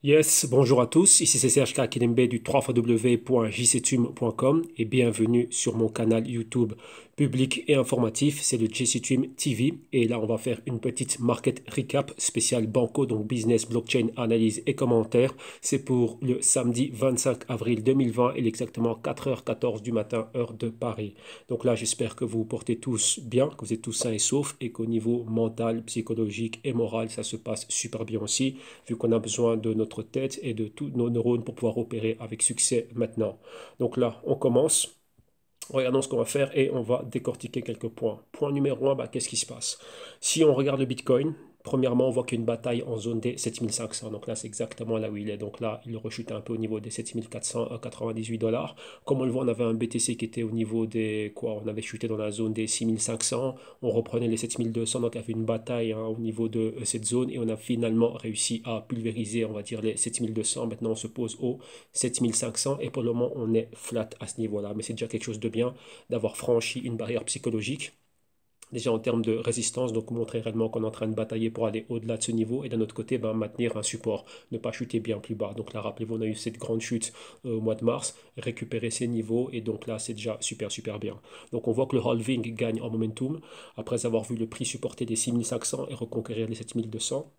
Yes, bonjour à tous, ici c'est Serge Kinembe du www.jctube.com et bienvenue sur mon canal YouTube public et informatif, c'est le JCTube TV et là on va faire une petite market recap spéciale Banco, donc business, blockchain, analyse et commentaires. C'est pour le samedi 25 avril 2020, il est exactement 4h14 du matin, heure de Paris. Donc là j'espère que vous vous portez tous bien, que vous êtes tous sains et saufs et qu'au niveau mental, psychologique et moral ça se passe super bien aussi, vu qu'on a besoin de notre tête et de tous nos neurones pour pouvoir opérer avec succès maintenant. Donc là, on commence. Regardons ce qu'on va faire et on va décortiquer quelques points. Point numéro 1, qu'est-ce qui se passe? Si on regarde le Bitcoin, premièrement, on voit qu'il y a une bataille en zone des 7500. Donc là, c'est exactement là où il est. Donc là, il rechute un peu au niveau des 7498 dollars. Comme on le voit, on avait un BTC qui était au niveau des quoi? On avait chuté dans la zone des 6500. On reprenait les 7200. Donc il y avait une bataille au niveau de cette zone et on a finalement réussi à pulvériser, on va dire, les 7200. Maintenant, on se pose au 7500 et pour le moment, on est flat à ce niveau-là. Mais c'est déjà quelque chose de bien d'avoir franchi une barrière psychologique déjà en termes de résistance, donc montrer réellement qu'on est en train de batailler pour aller au-delà de ce niveau, et d'un autre côté, maintenir un support, ne pas chuter bien plus bas. Donc là, rappelez-vous, on a eu cette grande chute au mois de mars, récupérer ces niveaux, et donc là, c'est déjà super, super bien. Donc on voit que le halving gagne en momentum, après avoir vu le prix supporter des 6500 et reconquérir les 7200.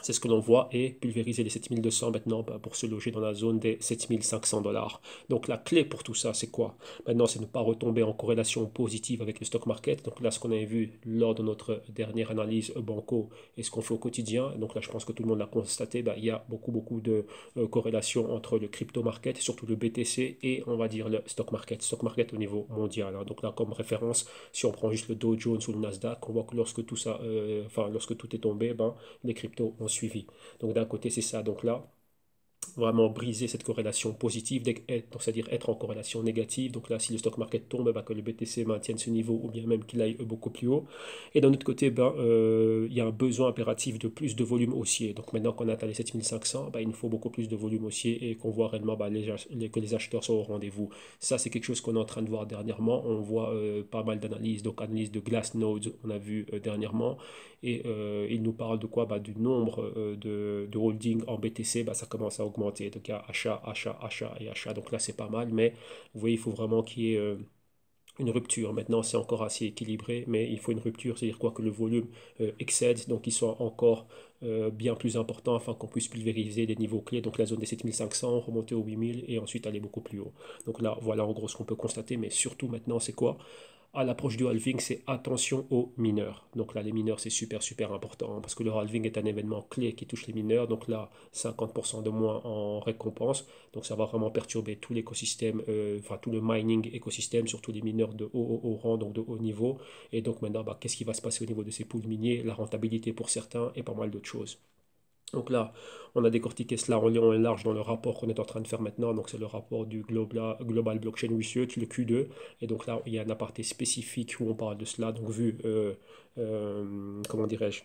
C'est ce que l'on voit et pulvériser les 7200 maintenant pour se loger dans la zone des 7500 dollars. Donc la clé pour tout ça, c'est quoi? Maintenant, c'est ne pas retomber en corrélation positive avec le stock market. Donc là, ce qu'on avait vu lors de notre dernière analyse banco et ce qu'on fait au quotidien. Donc là, je pense que tout le monde l'a constaté, il y a beaucoup, beaucoup de corrélations entre le crypto market, surtout le BTC et on va dire le stock market au niveau mondial. Donc là, comme référence, si on prend juste le Dow Jones ou le Nasdaq, on voit que lorsque tout ça, lorsque tout est tombé, les cryptos ont suivi. Donc d'un côté, c'est ça. Donc là, vraiment briser cette corrélation positive, c'est-à-dire être en corrélation négative. Donc là, si le stock market tombe, que le BTC maintienne ce niveau ou bien même qu'il aille beaucoup plus haut. Et d'un autre côté, il y a un besoin impératif de plus de volume haussier. Donc maintenant qu'on a atteint les 7500, il nous faut beaucoup plus de volume haussier et qu'on voit réellement que les acheteurs sont au rendez-vous. Ça, c'est quelque chose qu'on est en train de voir dernièrement. On voit pas mal d'analyses, donc analyse de Glassnode, on a vu dernièrement. Et il nous parle de quoi? Du nombre de holdings en BTC, ça commence à augmenter. Donc il y a achat, achat, achat et achat. Donc là, c'est pas mal, mais vous voyez, il faut vraiment qu'il y ait une rupture. Maintenant, c'est encore assez équilibré, mais il faut une rupture, c'est-à-dire quoi? Que le volume excède, donc qu'il soit encore bien plus important afin qu'on puisse pulvériser les niveaux clés. Donc la zone des 7500, remonter aux 8000 et ensuite aller beaucoup plus haut. Donc là, voilà en gros ce qu'on peut constater, mais surtout maintenant, c'est quoi? À l'approche du halving, c'est attention aux mineurs. Donc là, les mineurs, c'est super, super important parce que le halving est un événement clé qui touche les mineurs. Donc là, 50% de moins en récompense. Donc ça va vraiment perturber tout l'écosystème, tout le mining écosystème, surtout les mineurs de haut rang, donc de haut niveau. Et donc maintenant, qu'est-ce qui va se passer au niveau de ces pools miniers? La rentabilité pour certains et pas mal d'autres choses. Donc là, on a décortiqué cela en long et large dans le rapport qu'on est en train de faire maintenant. Donc c'est le rapport du Global Blockchain Research, le Q2. Et donc là, il y a un aparté spécifique où on parle de cela. Donc vu, comment dirais-je,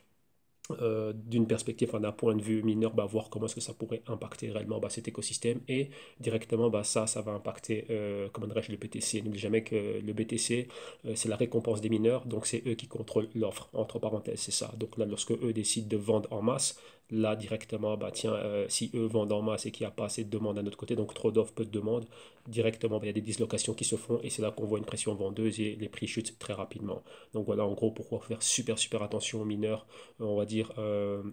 d'une perspective, d'un point de vue mineur, voir comment est-ce que ça pourrait impacter réellement cet écosystème et directement ça va impacter comment dirais-je, le BTC. N'oubliez jamais que le BTC c'est la récompense des mineurs, donc c'est eux qui contrôlent l'offre, entre parenthèses, c'est ça. Donc là, lorsque eux décident de vendre en masse, là directement, tiens, si eux vendent en masse et qu'il n'y a pas assez de demande à notre côté, donc trop d'offres, peu de demandes, directement il y a des dislocations qui se font et c'est là qu'on voit une pression vendeuse et les prix chutent très rapidement. Donc voilà en gros pourquoi faire super super attention aux mineurs, on va dire,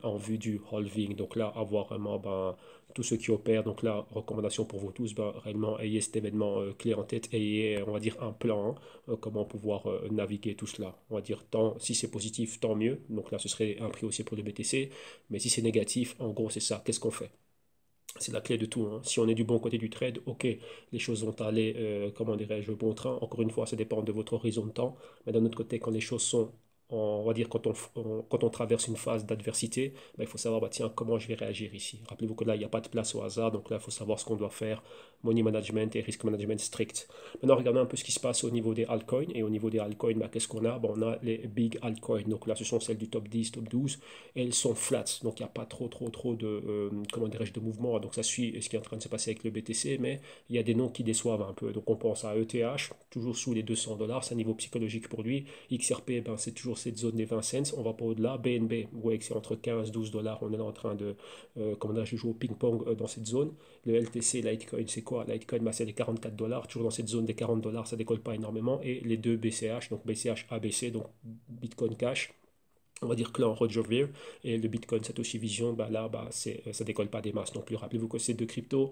en vue du halving. Donc là, avoir vraiment tous ceux qui opèrent. Donc la recommandation pour vous tous, réellement, ayez cet événement clé en tête, ayez, on va dire, un plan, comment pouvoir naviguer tout cela. On va dire, tant, si c'est positif, tant mieux. Donc là, ce serait un prix aussi pour le BTC. Mais si c'est négatif, en gros, c'est ça. Qu'est-ce qu'on fait? C'est la clé de tout, hein. Si on est du bon côté du trade, ok, les choses vont aller, comment dirais-je, au bon train. Encore une fois, ça dépend de votre horizon de temps. Mais d'un autre côté, quand les choses sont, on va dire, quand on traverse une phase d'adversité, il faut savoir, tiens, comment je vais réagir ici. Rappelez-vous que là, il n'y a pas de place au hasard. Donc là, il faut savoir ce qu'on doit faire. Money management et risk management strict. Maintenant, regardons un peu ce qui se passe au niveau des altcoins. Et au niveau des altcoins, qu'est-ce qu'on a? On a les big altcoins. Donc là, ce sont celles du top 10, top 12. Et elles sont flats. Donc il n'y a pas trop de, comment dirais-je, de mouvement. Donc ça suit ce qui est en train de se passer avec le BTC. Mais il y a des noms qui déçoivent un peu. Donc on pense à ETH, toujours sous les 200 dollars. C'est un niveau psychologique pour lui. XRP, c'est toujours sur cette zone des 20 cents, on va pas au-delà. BNB, vous voyez que c'est entre 15 12 dollars, on est là en train de, comment dire, je joue au ping-pong dans cette zone. Le LTC, Litecoin, c'est quoi? Litecoin, bah, c'est les 44 dollars, toujours dans cette zone des 40 dollars, ça décolle pas énormément. Et les deux BCH, donc BCH ABC, donc Bitcoin Cash, on va dire Clan Roger Ver et le Bitcoin Satoshi Vision, bah là, bah, ça décolle pas des masses non plus. Rappelez-vous que ces deux cryptos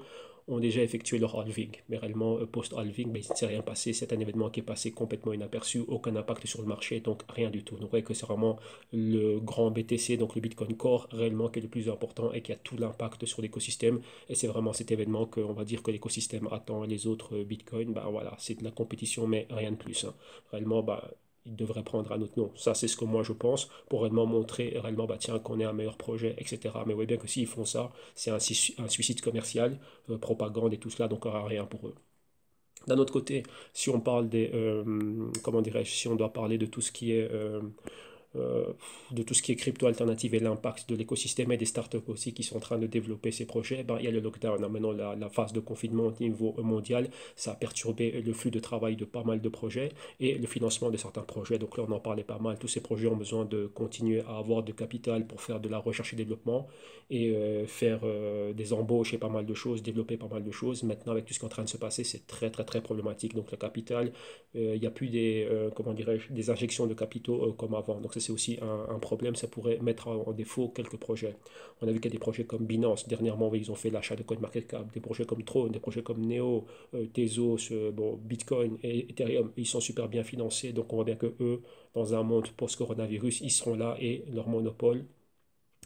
ont déjà effectué leur halving, mais réellement, post-halving, bah, il ne s'est rien passé. C'est un événement qui est passé complètement inaperçu, aucun impact sur le marché, donc rien du tout. Donc, vous voyez que c'est vraiment le grand BTC, donc le Bitcoin Core, réellement qui est le plus important et qui a tout l'impact sur l'écosystème. Et c'est vraiment cet événement qu'on va dire que l'écosystème attend. Les autres Bitcoin, bah voilà, c'est de la compétition, mais rien de plus, hein. Réellement, bah, il devrait prendre un autre nom. Ça, c'est ce que moi je pense, pour réellement montrer réellement, bah, tiens, qu'on est un meilleur projet, etc. Mais vous voyez bien que s'ils font ça, c'est un suicide commercial, propagande et tout cela, donc il n'y aura rien pour eux. D'un autre côté, si on parle des, comment dirais-je, si on doit parler euh, de tout ce qui est crypto alternative et l'impact de l'écosystème et des startups aussi qui sont en train de développer ces projets, ben, il y a le lockdown. Maintenant, la phase de confinement au niveau mondial, ça a perturbé le flux de travail de pas mal de projets et le financement de certains projets. Donc là, on en parlait pas mal. Tous ces projets ont besoin de continuer à avoir de capital pour faire de la recherche et développement et faire des embauches et pas mal de choses, développer pas mal de choses. Maintenant, avec tout ce qui est en train de se passer, c'est très, très, très problématique. Donc le capital, il n'y a plus des, comment dirais-je, des injections de capitaux comme avant. Donc c'est aussi un problème, ça pourrait mettre en défaut quelques projets. On a vu qu'il y a des projets comme Binance, dernièrement, ils ont fait l'achat de CoinMarketCap, des projets comme Tron, des projets comme Neo, Tezos, bon, Bitcoin et Ethereum, ils sont super bien financés, donc on voit bien que eux, dans un monde post-coronavirus, ils seront là et leur monopole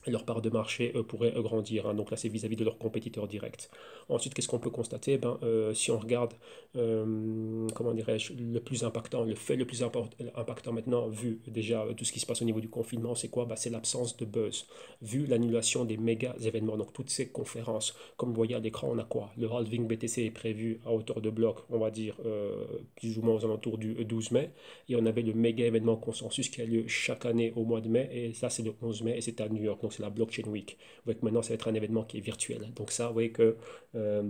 leur part de marché pourrait grandir, hein. Donc là, c'est vis-à-vis de leurs compétiteurs directs. Ensuite, qu'est-ce qu'on peut constater? Ben, si on regarde, comment dirais-je, le plus impactant, le fait le plus impactant maintenant, vu déjà tout ce qui se passe au niveau du confinement, c'est quoi? Ben, c'est l'absence de buzz. Vu l'annulation des méga événements, donc toutes ces conférences, comme vous voyez à l'écran, on a quoi? Le halving BTC est prévu à hauteur de bloc, on va dire plus ou moins aux alentours du 12 mai. Et on avait le méga événement consensus qui a lieu chaque année au mois de mai, et ça c'est le 11 mai, et c'est à New York. Donc c'est la Blockchain Week. Vous voyez que maintenant, ça va être un événement qui est virtuel. Donc ça, vous voyez que euh,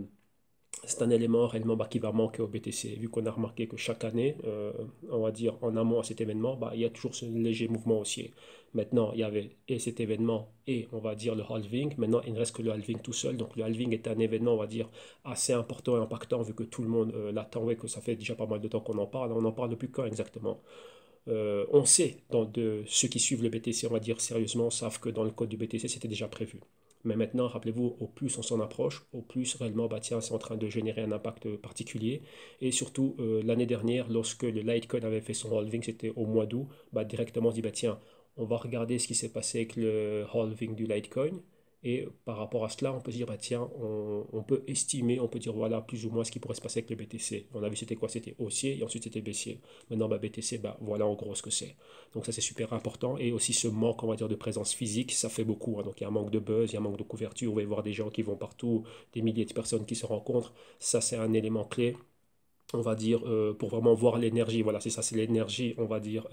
c'est un élément réellement bah, qui va manquer au BTC. Vu qu'on a remarqué que chaque année, on va dire en amont à cet événement, bah, il y a toujours ce léger mouvement haussier. Maintenant, il y avait et cet événement et on va dire le halving. Maintenant, il ne reste que le halving tout seul. Donc le halving est un événement, on va dire, assez important et impactant vu que tout le monde l'attend. Ouais, que ça fait déjà pas mal de temps qu'on en parle. On en parle depuis quand exactement? On sait, ceux qui suivent le BTC, on va dire sérieusement, savent que dans le code du BTC, c'était déjà prévu. Mais maintenant, rappelez-vous, au plus on s'en approche, au plus réellement, bah tiens, c'est en train de générer un impact particulier. Et surtout, l'année dernière, lorsque le Litecoin avait fait son halving, c'était au mois d'août, bah, directement on dit, bah tiens, on va regarder ce qui s'est passé avec le halving du Litecoin. Et par rapport à cela, on peut dire, bah tiens, on peut estimer, on peut dire, voilà, plus ou moins ce qui pourrait se passer avec le BTC. On a vu c'était quoi? C'était haussier et ensuite c'était baissier. Maintenant, bah, BTC, bah, voilà en gros ce que c'est. Donc ça, c'est super important. Et aussi ce manque, on va dire, de présence physique, ça fait beaucoup, hein. Donc il y a un manque de buzz, il y a un manque de couverture. Vous va voir des gens qui vont partout, des milliers de personnes qui se rencontrent. Ça, c'est un élément clé, on va dire, pour vraiment voir l'énergie. Voilà, c'est ça, c'est l'énergie, on va dire,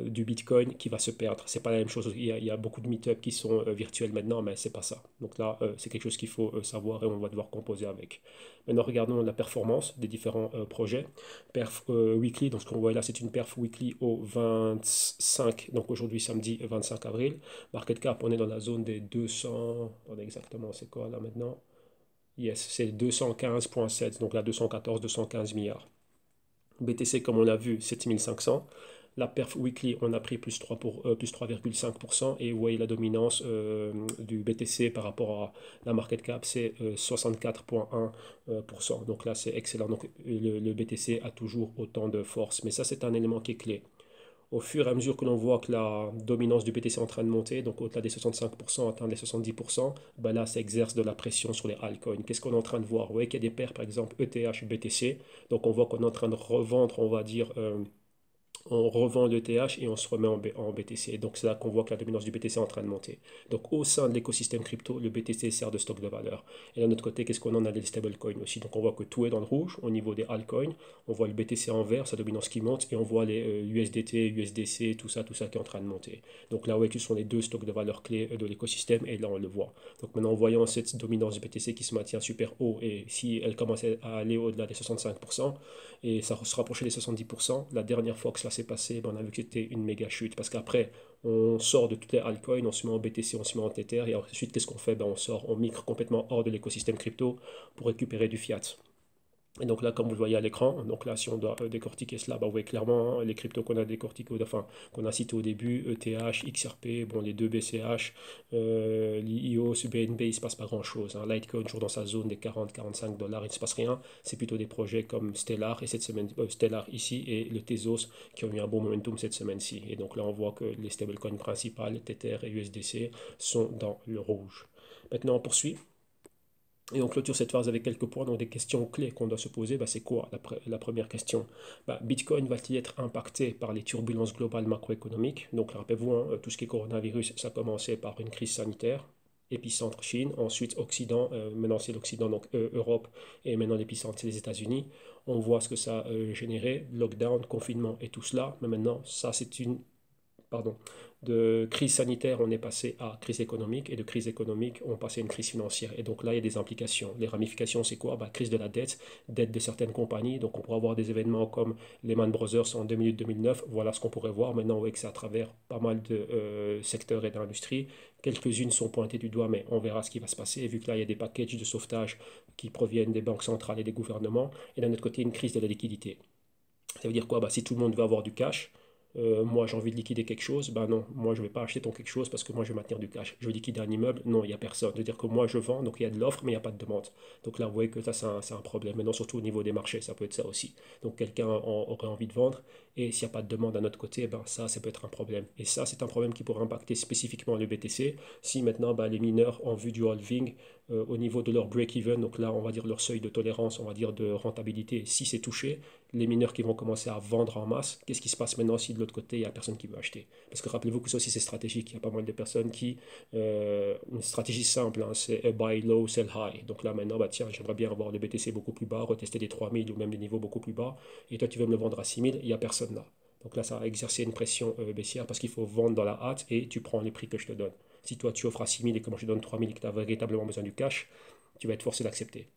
du Bitcoin qui va se perdre. C'est pas la même chose. Il y a beaucoup de meet-up qui sont virtuels maintenant, mais c'est pas ça. Donc là, c'est quelque chose qu'il faut savoir et on va devoir composer avec. Maintenant, regardons la performance des différents projets. Perf weekly, donc ce qu'on voit là, c'est une perf weekly au 25, donc aujourd'hui samedi 25 avril. Market cap, on est dans la zone des 200, on est exactement, c'est quoi là maintenant? Yes, c'est 215,7, donc là 214, 215 milliards. BTC, comme on l'a vu, 7500. La perf weekly, on a pris plus 3 plus 3,5%. Et vous voyez la dominance du BTC par rapport à la market cap, c'est 64,1%. Donc là, c'est excellent. Donc le BTC a toujours autant de force. Mais ça, c'est un élément qui est clé. Au fur et à mesure que l'on voit que la dominance du BTC est en train de monter, donc au-delà des 65%, atteindre les 70%, ben là, ça exerce de la pression sur les altcoins. Qu'est-ce qu'on est en train de voir? Vous voyez qu'il y a des paires, par exemple, ETH, BTC. Donc on voit qu'on est en train de revendre, on va dire, on revend l'ETH et on se remet en BTC. Donc c'est là qu'on voit que la dominance du BTC est en train de monter. Donc au sein de l'écosystème crypto, le BTC sert de stock de valeur. Et d'un autre côté, qu'est-ce qu'on en a? Les stablecoins aussi. Donc on voit que tout est dans le rouge au niveau des altcoins. On voit le BTC en vert, sa dominance qui monte, et on voit les USDT, USDC, tout ça qui est en train de monter. Donc là, ouais, ce sont les deux stocks de valeur clés de l'écosystème, et là on le voit. Donc maintenant, en voyant cette dominance du BTC qui se maintient super haut, et si elle commence à aller au-delà des 65%, et ça se rapprocher des 70%, la dernière fois que cela s'est passé? Ben, on a vu que c'était une méga chute. Parce qu'après, on sort de toutes les altcoins, on se met en BTC, on se met en Tether, et ensuite, qu'est-ce qu'on fait? Ben, on sort, on migre complètement hors de l'écosystème crypto pour récupérer du fiat. Et donc là, comme vous le voyez à l'écran, donc là, si on doit décortiquer cela, bah, vous voyez clairement les cryptos qu'on a décortiqués, enfin, qu'on a cités au début, ETH, XRP, bon, les deux BCH, l'IOS, BNB, il ne se passe pas grand-chose. Hein. Litecoin, toujours dans sa zone des 40-45 dollars, il ne se passe rien. C'est plutôt des projets comme Stellar, et cette semaine, Stellar ici, et le Tezos, qui ont eu un bon momentum cette semaine-ci. Et donc là, on voit que les stablecoins principales, Tether et USDC, sont dans le rouge. Maintenant, on poursuit. Et on clôture cette phase avec quelques points, donc des questions clés qu'on doit se poser. Bah, c'est quoi la première question? Bah, Bitcoin va-t-il être impacté par les turbulences globales macroéconomiques? Donc rappelez-vous, hein, tout ce qui est coronavirus, ça a commencé par une crise sanitaire, épicentre Chine, ensuite Occident, maintenant c'est l'Occident, donc Europe, et maintenant l'épicentre c'est les États-Unis. On voit ce que ça a généré, lockdown, confinement et tout cela, mais maintenant ça c'est une pardon, de crise sanitaire, on est passé à crise économique, et de crise économique, on passé à une crise financière. Et donc là, il y a des implications. Les ramifications, c'est quoi? Bah, crise de la dette de certaines compagnies. Donc on pourrait avoir des événements comme Lehman Brothers en 2008-2009. Voilà ce qu'on pourrait voir. Maintenant, on voit que c'est à travers pas mal de secteurs et d'industries. Quelques-unes sont pointées du doigt, mais on verra ce qui va se passer. Et vu que là, il y a des packages de sauvetage qui proviennent des banques centrales et des gouvernements. Et d'un autre côté, une crise de la liquidité. Ça veut dire quoi? Bah, si tout le monde veut avoir du cash, moi j'ai envie de liquider quelque chose, ben non, moi je ne vais pas acheter ton quelque chose parce que moi je vais maintenir du cash. Je veux liquider un immeuble, non, il n'y a personne. C'est-à-dire que moi je vends, donc il y a de l'offre, mais il n'y a pas de demande. Donc là, vous voyez que ça c'est un problème. Maintenant, surtout au niveau des marchés, ça peut être ça aussi. Donc quelqu'un aurait envie de vendre, et s'il n'y a pas de demande d'un autre côté, ben ça peut être un problème. Et ça, c'est un problème qui pourrait impacter spécifiquement le BTC. Si maintenant ben, les mineurs ont vu du halving au niveau de leur break-even, donc là on va dire leur seuil de tolérance, on va dire de rentabilité, si c'est touché, les mineurs qui vont commencer à vendre en masse, qu'est-ce qui se passe maintenant si de l'autre côté, il n'y a personne qui veut acheter? Parce que rappelez-vous que ça aussi c'est stratégique, il y a pas mal de personnes qui... une stratégie simple, hein, c'est buy low, sell high. Donc là maintenant, bah, tiens, j'aimerais bien avoir le BTC beaucoup plus bas, retester des 3000 ou même des niveaux beaucoup plus bas, et toi tu veux me le vendre à 6000, il n'y a personne là. Donc là, ça va exercer une pression baissière parce qu'il faut vendre dans la hâte et tu prends les prix que je te donne. Si toi tu offres à 6000 et que moi je te donne 3000 et que tu as véritablement besoin du cash, tu vas être forcé d'accepter.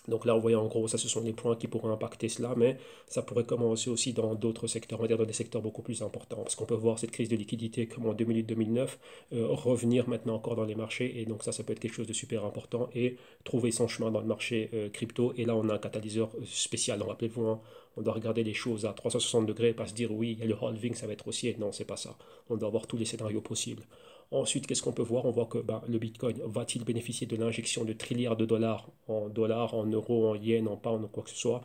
Donc là, on voit en gros, ça ce sont les points qui pourraient impacter cela, mais ça pourrait commencer aussi dans d'autres secteurs, on va dire dans des secteurs beaucoup plus importants, parce qu'on peut voir cette crise de liquidité comme en 2008-2009 revenir maintenant encore dans les marchés, et donc ça peut être quelque chose de super important, et trouver son chemin dans le marché crypto, et là on a un catalyseur spécial, donc rappelez-vous, hein, on doit regarder les choses à 360 degrés, et pas se dire oui, il y a le halving, ça va être haussier, non, c'est pas ça, on doit avoir tous les scénarios possibles. Ensuite, qu'est-ce qu'on peut voir? On voit que ben, le Bitcoin va-t-il bénéficier de l'injection de trilliards de dollars, en euros, en yens, en pounds, en quoi que ce soit?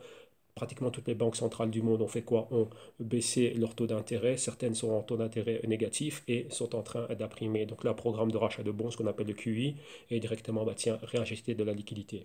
Pratiquement toutes les banques centrales du monde ont fait quoi? Ont baissé leur taux d'intérêt. Certaines sont en taux d'intérêt négatif et sont en train d'imprimer. Donc là, programme de rachat de bons, ce qu'on appelle le QI, et directement, bah, tiens, réinjecter de la liquidité.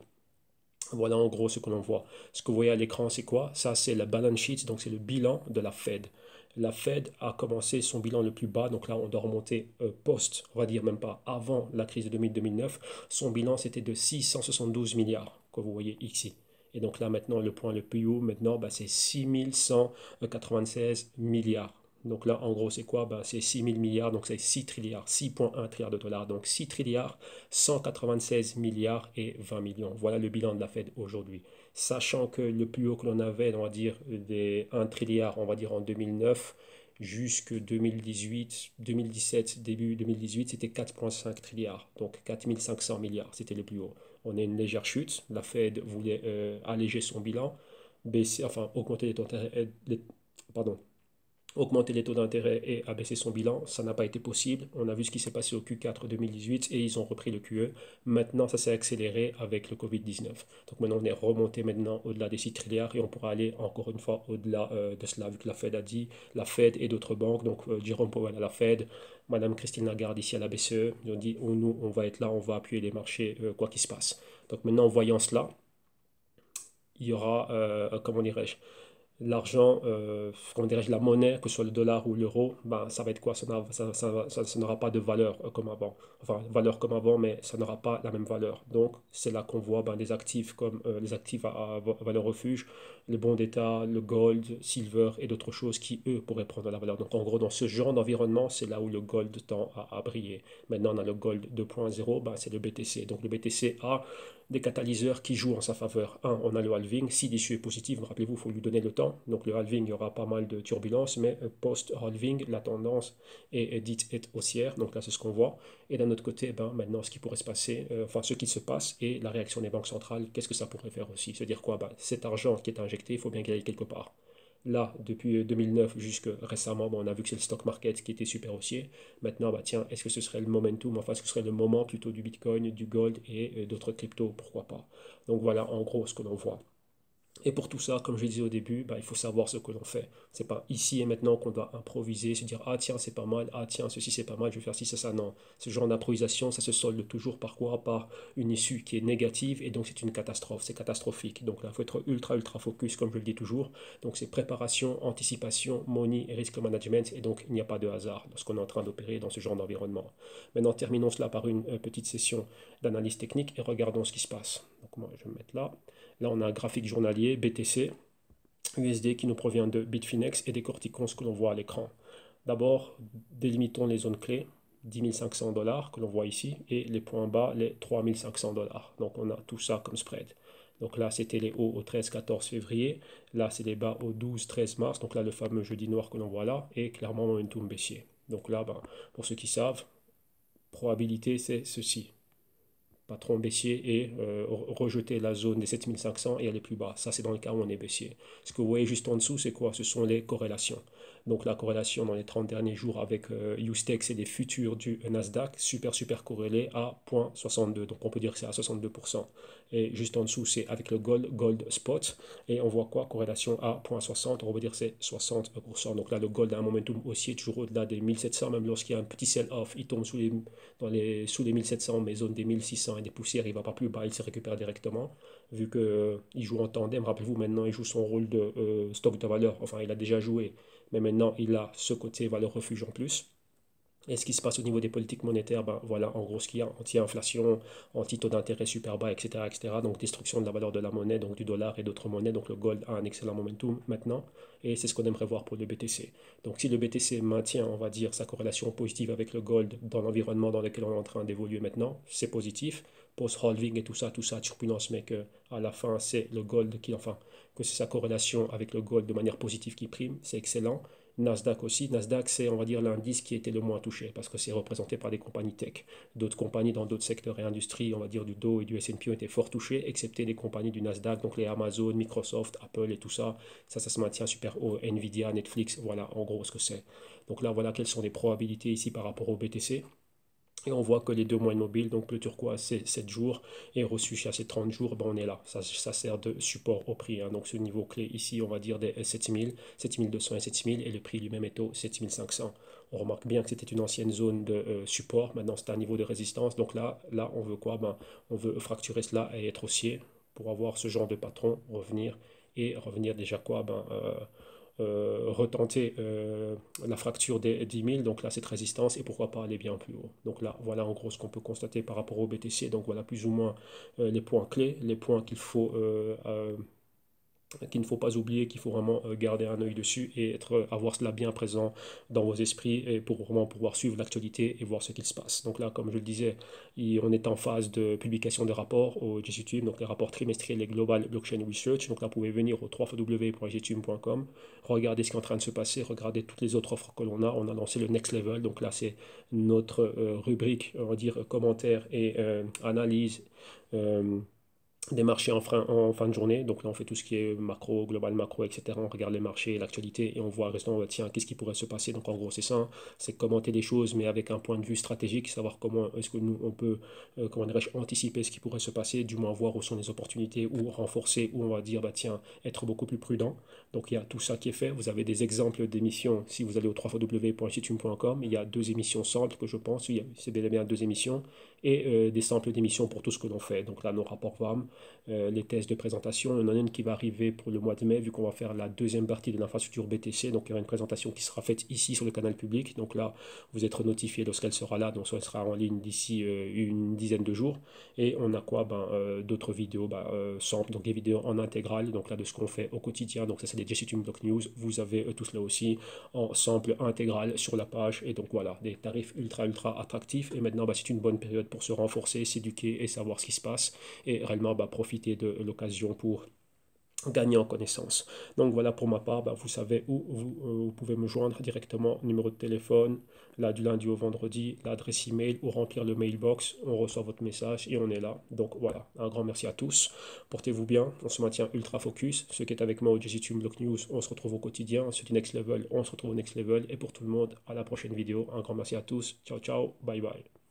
Voilà en gros ce que l'on voit. Ce que vous voyez à l'écran, c'est quoi? Ça, c'est le balance sheet, donc c'est le bilan de la Fed. La Fed a commencé son bilan le plus bas, donc là on doit remonter post, on va dire même pas avant la crise de 2000-2009. Son bilan c'était de 672 milliards, que vous voyez ici. Et donc là maintenant le point le plus haut, maintenant bah, c'est 6196 milliards. Donc là, en gros, c'est quoi? Ben, c'est 6 000 milliards, donc c'est 6 trilliards, 6,1 trilliards de dollars. Donc 6 trilliards, 196 milliards et 20 millions. Voilà le bilan de la Fed aujourd'hui. Sachant que le plus haut que l'on avait, on va dire, des 1 trilliard, on va dire en 2009, jusque 2018, 2017, début 2018, c'était 4,5 trilliards. Donc 4 500 milliards, c'était le plus haut. On a une légère chute. La Fed voulait alléger son bilan, baisser, enfin augmenter les taux d'intérêt, pardon, augmenter les taux d'intérêt et abaisser son bilan. Ça n'a pas été possible. On a vu ce qui s'est passé au Q4 2018 et ils ont repris le QE. Maintenant, ça s'est accéléré avec le Covid-19. Donc maintenant, on est remonté maintenant au-delà des 6 trilliards et on pourra aller encore une fois au-delà de cela, vu que la Fed a dit, la Fed et d'autres banques, donc Jerome Powell à la Fed, Madame Christine Lagarde ici à la BCE, ils ont dit, oh, nous, on va être là, on va appuyer les marchés, quoi qu'il se passe. Donc maintenant, en voyant cela, il y aura, comment dirais-je, l'argent, comment dirais-je, la monnaie, que ce soit le dollar ou l'euro, ben, ça va être quoi? Ça n'aura pas de valeur comme avant. Enfin, valeur comme avant, mais ça n'aura pas la même valeur. Donc, c'est là qu'on voit ben, des actifs comme les actifs à valeur refuge, les bons d'État, le gold, silver et d'autres choses qui, eux, pourraient prendre de la valeur. Donc, en gros, dans ce genre d'environnement, c'est là où le gold tend à briller. Maintenant, on a le gold 2.0, ben, c'est le BTC. Donc, le BTC a des catalyseurs qui jouent en sa faveur. Un, on a le halving. Si l'issue est positive, rappelez-vous, il faut lui donner le temps. temps. Donc le halving, il y aura pas mal de turbulences, mais post-halving, la tendance est dite être haussière. Donc là, c'est ce qu'on voit. Et d'un autre côté, ben, maintenant, ce qui pourrait se passer, enfin ce qui se passe et la réaction des banques centrales, qu'est-ce que ça pourrait faire aussi? Se dire quoi? Ben, cet argent qui est injecté, il faut bien qu'il aille quelque part. Là, depuis 2009 jusqu'à récemment, bon, on a vu que c'est le stock market qui était super haussier. Maintenant, bah, tiens, est-ce que ce serait le momentum, enfin, est-ce que ce serait le moment plutôt du Bitcoin, du gold et d'autres cryptos, pourquoi pas. Donc voilà, en gros, ce que l'on voit. Et pour tout ça, comme je disais au début, bah, il faut savoir ce que l'on fait. C'est pas ici et maintenant qu'on doit improviser, se dire ah tiens c'est pas mal, ah tiens ceci c'est pas mal, je vais faire ci, ça, non. Ce genre d'improvisation, ça se solde toujours par quoi? Par une issue qui est négative et donc c'est une catastrophe, c'est catastrophique. Donc là, il faut être ultra focus comme je le dis toujours. Donc c'est préparation, anticipation, money et risk management et donc il n'y a pas de hasard lorsqu'on est en train d'opérer dans ce genre d'environnement. Maintenant, terminons cela par une petite session d'analyse technique et regardons ce qui se passe. Donc moi je vais me mettre là. Là, on a un graphique journalier BTC, USD qui nous provient de Bitfinex et décortiquons ce que l'on voit à l'écran. D'abord, délimitons les zones clés, 10 500 dollars que l'on voit ici, et les points bas, les 3 500 dollars. Donc on a tout ça comme spread. Donc là, c'était les hauts au 13-14 février. Là, c'est les bas au 12-13 mars. Donc là, le fameux jeudi noir que l'on voit là, et clairement momentum baissier. Donc là, ben, pour ceux qui savent, probabilité, c'est ceci. Patron baissier et rejeter la zone des 7500 et aller plus bas. Ça, c'est dans le cas où on est baissier. Ce que vous voyez juste en dessous, c'est quoi? Ce sont les corrélations. Donc la corrélation dans les 30 derniers jours avec Ustex et des futurs du Nasdaq, super corrélé à 0,62. Donc on peut dire que c'est à 62%. Et juste en dessous, c'est avec le gold spot. Et on voit quoi? Corrélation à 0,60. On peut dire que c'est 60%. Donc là, le gold a un momentum haussier toujours au-delà des 1700, même lorsqu'il y a un petit sell-off, il tombe sous les 1700, mais zone des 1600 et des poussières, il ne va pas plus bas, il se récupère directement, vu qu'il joue en tandem. Rappelez-vous, maintenant, il joue son rôle de stock de valeur, enfin, il a déjà joué, mais maintenant, il a ce côté valeur refuge en plus. Et ce qui se passe au niveau des politiques monétaires, ben voilà en gros ce qu'il y a, anti-inflation, anti-taux d'intérêt super bas, etc., etc. Donc destruction de la valeur de la monnaie, donc du dollar et d'autres monnaies. Donc le gold a un excellent momentum maintenant, et c'est ce qu'on aimerait voir pour le BTC. Donc si le BTC maintient, on va dire, sa corrélation positive avec le gold dans l'environnement dans lequel on est en train d'évoluer maintenant, c'est positif. Post-halving et tout ça, turbulence, mais que à la fin c'est le gold qui, enfin, que c'est sa corrélation avec le gold de manière positive qui prime, c'est excellent. Nasdaq aussi. Nasdaq, c'est, on va dire, l'indice qui était le moins touché parce que c'est représenté par des compagnies tech. D'autres compagnies dans d'autres secteurs et industries, on va dire du Dow et du S&P ont été fort touchés, excepté les compagnies du Nasdaq, donc les Amazon, Microsoft, Apple et tout ça. Ça se maintient super haut. Nvidia, Netflix, voilà en gros ce que c'est. Donc là, voilà quelles sont les probabilités ici par rapport au BTC. Et on voit que les deux moyennes mobiles, donc le turquoise c'est 7 jours et reçu chez ces 30 jours, ben on est là. Ça sert de support au prix. Hein. Donc ce niveau clé ici, on va dire des 7000, 7200 et 7000 et le prix lui-même est au 7500. On remarque bien que c'était une ancienne zone de support. Maintenant c'est un niveau de résistance. Donc là on veut quoi? Ben, on veut fracturer cela et être haussier pour avoir ce genre de patron, revenir déjà quoi? Ben, retenter la fracture des 10 000, donc là cette résistance, et pourquoi pas aller bien plus haut. Donc là, voilà en gros ce qu'on peut constater par rapport au BTC, donc voilà plus ou moins les points clés, les points qu'il ne faut pas oublier, qu'il faut vraiment garder un œil dessus et avoir cela bien présent dans vos esprits et pour vraiment pouvoir suivre l'actualité et voir ce qu'il se passe. Donc là, comme je le disais, on est en phase de publication des rapports au GCTUM, donc les rapports trimestriels et Global Blockchain Research. Donc là, vous pouvez venir au www.gtum.com, regarder ce qui est en train de se passer, regarder toutes les autres offres que l'on a. On a lancé le Next Level, donc là, c'est notre rubrique, on va dire, commentaires et analyse. Des marchés en fin de journée. Donc là, on fait tout ce qui est macro, global macro, etc. On regarde les marchés, l'actualité et on voit, restant, tiens, qu'est-ce qui pourrait se passer. Donc en gros, c'est ça, c'est commenter des choses, mais avec un point de vue stratégique, savoir comment est-ce que nous, on peut, comment dirais-je, anticiper ce qui pourrait se passer, du moins voir où sont les opportunités, ou renforcer, ou on va dire, bah tiens, être beaucoup plus prudent. Donc il y a tout ça qui est fait. Vous avez des exemples d'émissions. Si vous allez au www.institume.com, il y a 2 émissions simples que je pense, c'est bel et bien 2 émissions, et des samples d'émissions pour tout ce que l'on fait. Donc là, nos rapports VAM, les tests de présentation. Il y en a une qui va arriver pour le mois de mai, vu qu'on va faire la deuxième partie de l'infrastructure BTC. Donc il y aura une présentation qui sera faite ici sur le canal public. Donc là, vous êtes notifié lorsqu'elle sera là. Donc ça sera en ligne d'ici une dizaine de jours. Et on a quoi? D'autres vidéos samples, donc des vidéos en intégrale. Donc là, de ce qu'on fait au quotidien. Donc ça, c'est des JCTUM Block News. Vous avez tout cela aussi en sample intégral sur la page. Et donc voilà, des tarifs ultra attractifs. Et maintenant, c'est une bonne période pour se renforcer, s'éduquer et savoir ce qui se passe. Et réellement, profiter de l'occasion pour gagner en connaissance. Donc voilà, pour ma part, ben, vous savez où vous pouvez me joindre directement, numéro de téléphone, là du lundi au vendredi, l'adresse email ou remplir le mailbox, on reçoit votre message et on est là. Donc voilà, un grand merci à tous, portez-vous bien, on se maintient ultra focus, ceux qui est avec moi au JCTube Block News, on se retrouve au quotidien, ceux du Next Level, on se retrouve au Next Level et pour tout le monde, à la prochaine vidéo, un grand merci à tous, ciao ciao, bye bye.